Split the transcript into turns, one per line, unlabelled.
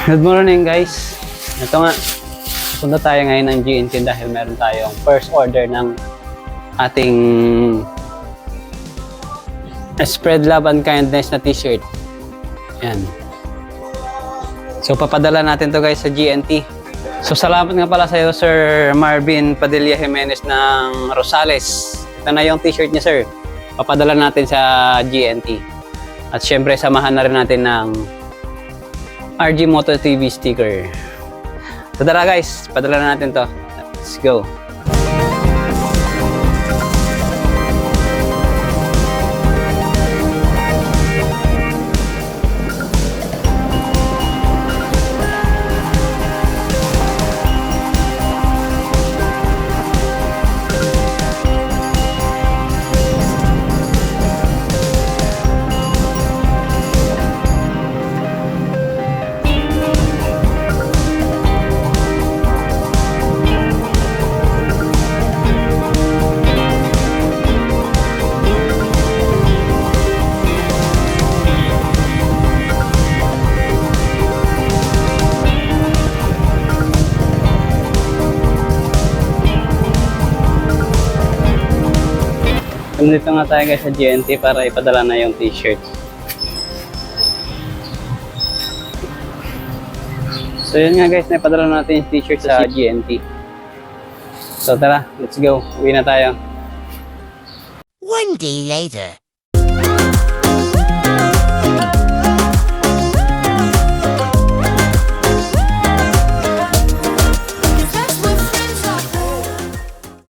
Good morning guys. Ito nga, punta tayo ngayon ng GNT dahil meron tayong first order ng ating Spread Love and Kindness na t-shirt. Yan. So papadala natin to guys sa GNT. So salamat nga pala sa iyo Sir Marvin Padilla Jimenez ng Rosales. Ito na yung t-shirt niya sir. Papadala natin sa GNT. At syempre samahan na rin natin ng RG Moto TV sticker. So tara guys, padala na natin to. Let's go. Nandito nga tayo guys sa GNT para ipadala na yung t-shirt. So yun nga guys, naipadala natin yung t-shirt sa GNT. So tara, let's go. Uwi na tayo.
One day later.